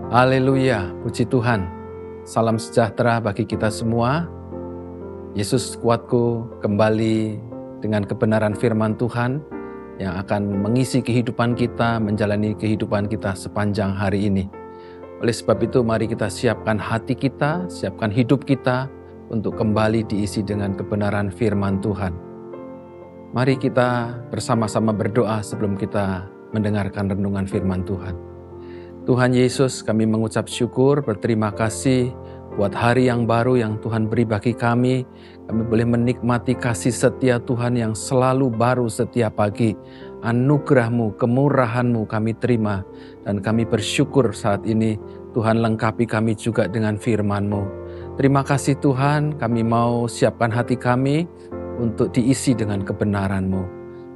Haleluya, puji Tuhan. Salam sejahtera bagi kita semua. Yesus kuatku kembali dengan kebenaran firman Tuhan yang akan mengisi kehidupan kita, menjalani kehidupan kita sepanjang hari ini. Oleh sebab itu mari kita siapkan hati kita, siapkan hidup kita untuk kembali diisi dengan kebenaran firman Tuhan. Mari kita bersama-sama berdoa sebelum kita mendengarkan renungan firman Tuhan. Tuhan Yesus, kami mengucap syukur, berterima kasih buat hari yang baru yang Tuhan beri bagi kami. Kami boleh menikmati kasih setia Tuhan yang selalu baru setiap pagi. Anugerah-Mu, kemurahan-Mu kami terima. Dan kami bersyukur saat ini Tuhan lengkapi kami juga dengan firman-Mu. Terima kasih Tuhan, kami mau siapkan hati kami untuk diisi dengan kebenaran-Mu.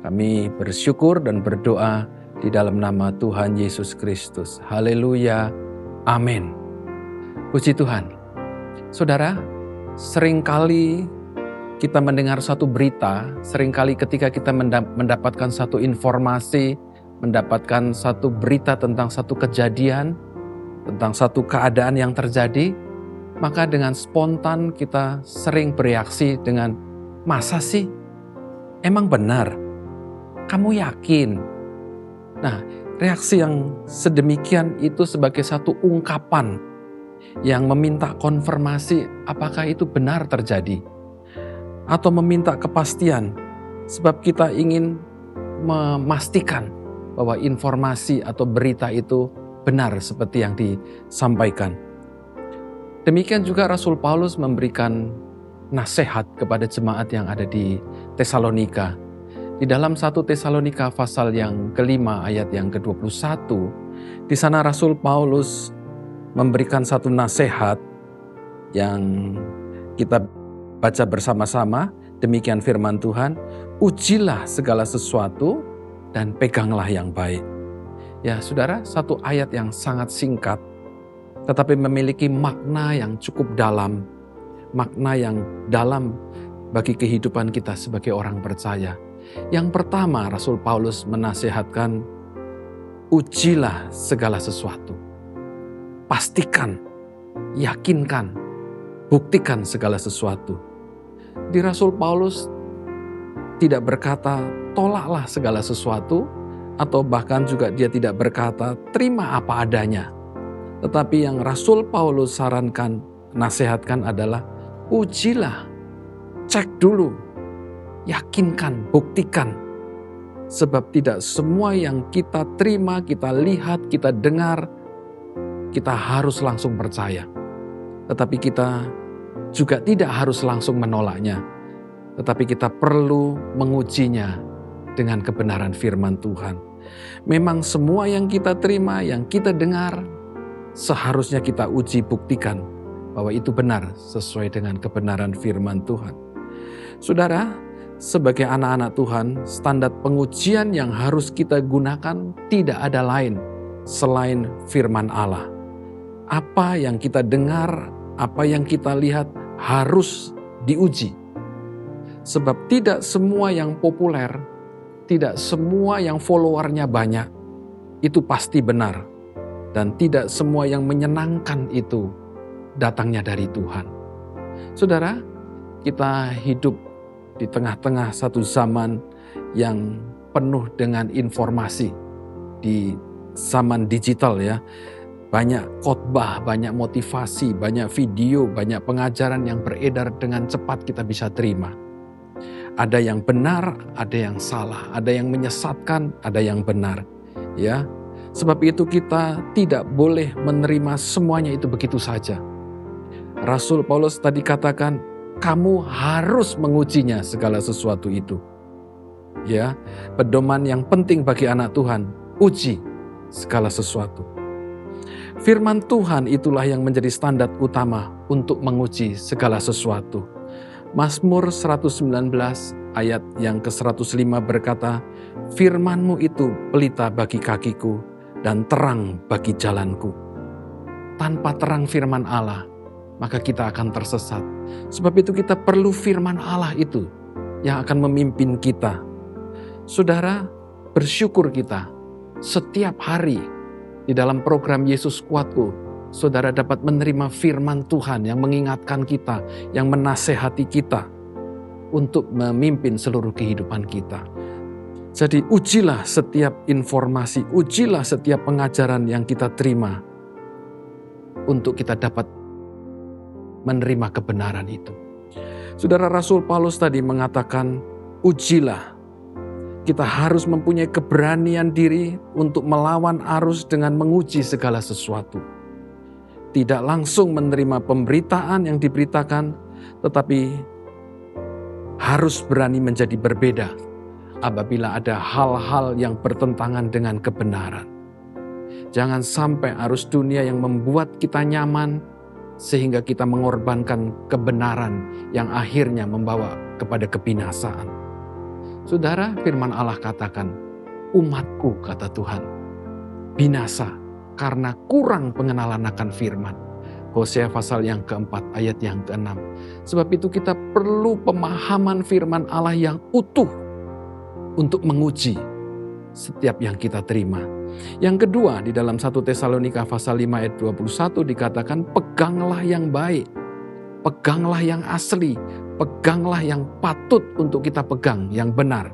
Kami bersyukur dan berdoa di dalam nama Tuhan Yesus Kristus. Haleluya. Amin. Puji Tuhan. Saudara, seringkali kita mendengar satu berita, seringkali ketika kita mendapatkan satu informasi, mendapatkan satu berita tentang satu kejadian, tentang satu keadaan yang terjadi, maka dengan spontan kita sering bereaksi dengan, masa sih? Emang benar? Kamu yakin? Nah, reaksi yang sedemikian itu sebagai satu ungkapan yang meminta konfirmasi apakah itu benar terjadi. Atau meminta kepastian, sebab kita ingin memastikan bahwa informasi atau berita itu benar seperti yang disampaikan. Demikian juga Rasul Paulus memberikan nasihat kepada jemaat yang ada di Tesalonika. Di dalam 1 Tesalonika pasal yang kelima ayat yang ke-21, di sana Rasul Paulus memberikan satu nasihat yang kita baca bersama-sama. Demikian firman Tuhan, ujilah segala sesuatu dan peganglah yang baik. Ya saudara, satu ayat yang sangat singkat, tetapi memiliki makna yang cukup dalam, makna yang dalam bagi kehidupan kita sebagai orang percaya. Yang pertama, Rasul Paulus menasihatkan, ujilah segala sesuatu. Pastikan, yakinkan, buktikan segala sesuatu. Di Rasul Paulus tidak berkata, tolaklah segala sesuatu, atau bahkan juga dia tidak berkata, terima apa adanya. Tetapi yang Rasul Paulus sarankan, nasihatkan adalah, ujilah, cek dulu, yakinkan, buktikan. Sebab tidak semua yang kita terima, kita lihat, kita dengar, kita harus langsung percaya. Tetapi kita juga tidak harus langsung menolaknya. Tetapi kita perlu mengujinya dengan kebenaran firman Tuhan. Memang semua yang kita terima, yang kita dengar, seharusnya kita uji buktikan bahwa itu benar sesuai dengan kebenaran firman Tuhan. Saudara, sebagai anak-anak Tuhan, standar pengujian yang harus kita gunakan tidak ada lain selain firman Allah. Apa yang kita dengar, apa yang kita lihat harus diuji. Sebab tidak semua yang populer, tidak semua yang followernya banyak, itu pasti benar. Dan tidak semua yang menyenangkan itu datangnya dari Tuhan. Saudara, kita hidup di tengah-tengah satu zaman yang penuh dengan informasi. Di zaman digital ya, banyak khotbah, banyak motivasi, banyak video, banyak pengajaran yang beredar dengan cepat kita bisa terima. Ada yang benar, ada yang salah, ada yang menyesatkan, ada yang benar. Ya, sebab itu kita tidak boleh menerima semuanya itu begitu saja. Rasul Paulus tadi katakan, kamu harus mengujinya segala sesuatu itu. Ya, pedoman yang penting bagi anak Tuhan, uji segala sesuatu. Firman Tuhan itulah yang menjadi standar utama untuk menguji segala sesuatu. Mazmur 119 ayat yang ke-105 berkata, firman-Mu itu pelita bagi kakiku dan terang bagi jalanku. Tanpa terang firman Allah, maka kita akan tersesat. Sebab itu kita perlu firman Allah itu yang akan memimpin kita. Saudara, bersyukur kita setiap hari di dalam program Yesus Kuatku, saudara dapat menerima firman Tuhan yang mengingatkan kita, yang menasehati kita untuk memimpin seluruh kehidupan kita. Jadi ujilah setiap informasi, ujilah setiap pengajaran yang kita terima untuk kita dapat menerima kebenaran itu. Saudara, Rasul Paulus tadi mengatakan, ujilah. Kita harus mempunyai keberanian diri untuk melawan arus dengan menguji segala sesuatu. Tidak langsung menerima pemberitaan yang diberitakan, tetapi harus berani menjadi berbeda apabila ada hal-hal yang bertentangan dengan kebenaran. Jangan sampai arus dunia yang membuat kita nyaman sehingga kita mengorbankan kebenaran yang akhirnya membawa kepada kebinasaan. Saudara, firman Allah katakan, umatku, kata Tuhan, binasa karena kurang pengenalan akan firman. Hosea pasal yang keempat ayat yang keenam. Sebab itu kita perlu pemahaman firman Allah yang utuh untuk menguji setiap yang kita terima. Yang kedua, di dalam 1 Tesalonika pasal 5 ayat 21 dikatakan, peganglah yang baik, peganglah yang asli, peganglah yang patut untuk kita pegang, yang benar.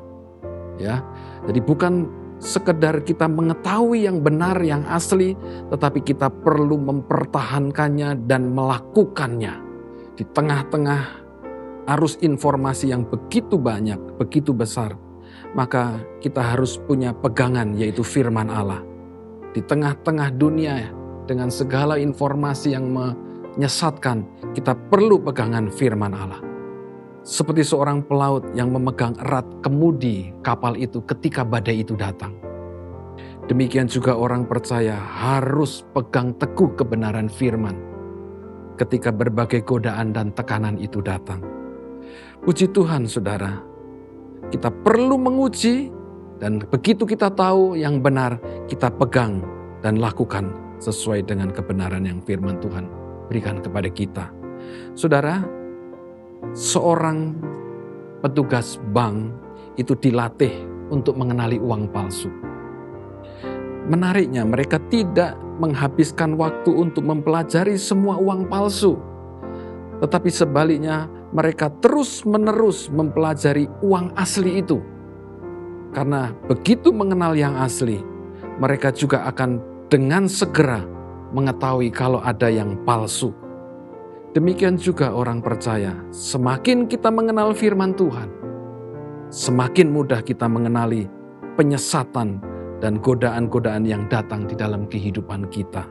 Ya, jadi bukan sekedar kita mengetahui yang benar, yang asli, tetapi kita perlu mempertahankannya dan melakukannya. Di tengah-tengah arus informasi yang begitu banyak, begitu besar, maka kita harus punya pegangan, yaitu firman Allah. Di tengah-tengah dunia dengan segala informasi yang menyesatkan, kita perlu pegangan firman Allah. Seperti seorang pelaut yang memegang erat kemudi kapal itu ketika badai itu datang. Demikian juga orang percaya harus pegang teguh kebenaran firman ketika berbagai godaan dan tekanan itu datang. Puji Tuhan, saudara, kita perlu menguji, dan begitu kita tahu yang benar, kita pegang dan lakukan sesuai dengan kebenaran yang firman Tuhan berikan kepada kita. Saudara, seorang petugas bank itu dilatih untuk mengenali uang palsu. Menariknya, mereka tidak menghabiskan waktu untuk mempelajari semua uang palsu. Tetapi sebaliknya, mereka terus-menerus mempelajari uang asli itu. Karena begitu mengenal yang asli, mereka juga akan dengan segera mengetahui kalau ada yang palsu. Demikian juga orang percaya, semakin kita mengenal firman Tuhan, semakin mudah kita mengenali penyesatan dan godaan-godaan yang datang di dalam kehidupan kita.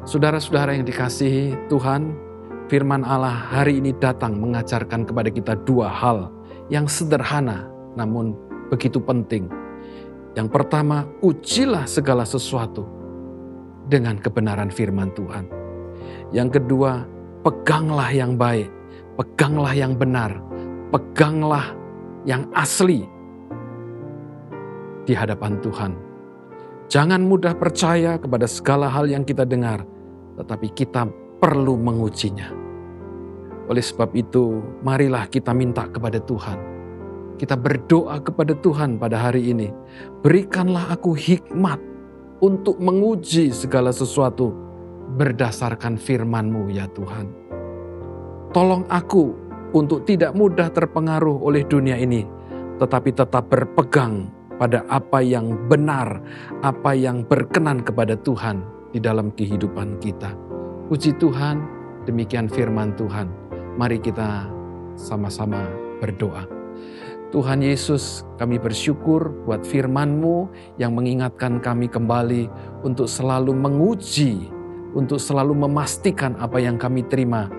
Saudara-saudara yang dikasihi Tuhan, firman Allah hari ini datang mengajarkan kepada kita dua hal yang sederhana namun begitu penting. Yang pertama, ujilah segala sesuatu dengan kebenaran firman Tuhan. Yang kedua, peganglah yang baik, peganglah yang benar, peganglah yang asli di hadapan Tuhan. Jangan mudah percaya kepada segala hal yang kita dengar, tetapi kita perlu mengujinya. Oleh sebab itu, marilah kita minta kepada Tuhan. Kita berdoa kepada Tuhan pada hari ini. Berikanlah aku hikmat untuk menguji segala sesuatu berdasarkan firman-Mu ya Tuhan. Tolong aku untuk tidak mudah terpengaruh oleh dunia ini, tetapi tetap berpegang pada apa yang benar, apa yang berkenan kepada Tuhan di dalam kehidupan kita. Puji Tuhan, demikian firman Tuhan. Mari kita sama-sama berdoa. Tuhan Yesus, kami bersyukur buat firman-Mu yang mengingatkan kami kembali untuk selalu menguji, untuk selalu memastikan apa yang kami terima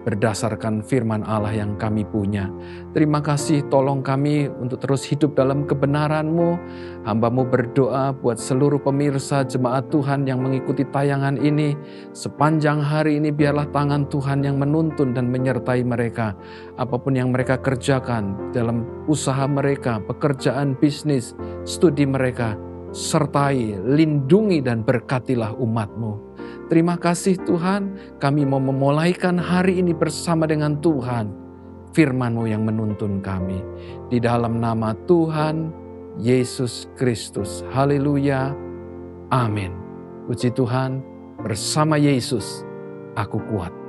berdasarkan firman Allah yang kami punya. Terima kasih, tolong kami untuk terus hidup dalam kebenaran-Mu. Hamba-Mu berdoa buat seluruh pemirsa jemaat Tuhan yang mengikuti tayangan ini. Sepanjang hari ini biarlah tangan Tuhan yang menuntun dan menyertai mereka. Apapun yang mereka kerjakan dalam usaha mereka, pekerjaan, bisnis, studi mereka, sertai, lindungi dan berkatilah umat-Mu. Terima kasih Tuhan, kami mau memulaikan hari ini bersama dengan Tuhan. Firman-Mu yang menuntun kami. Di dalam nama Tuhan Yesus Kristus. Haleluya. Amin. Puji Tuhan. bersama Yesus, aku kuat.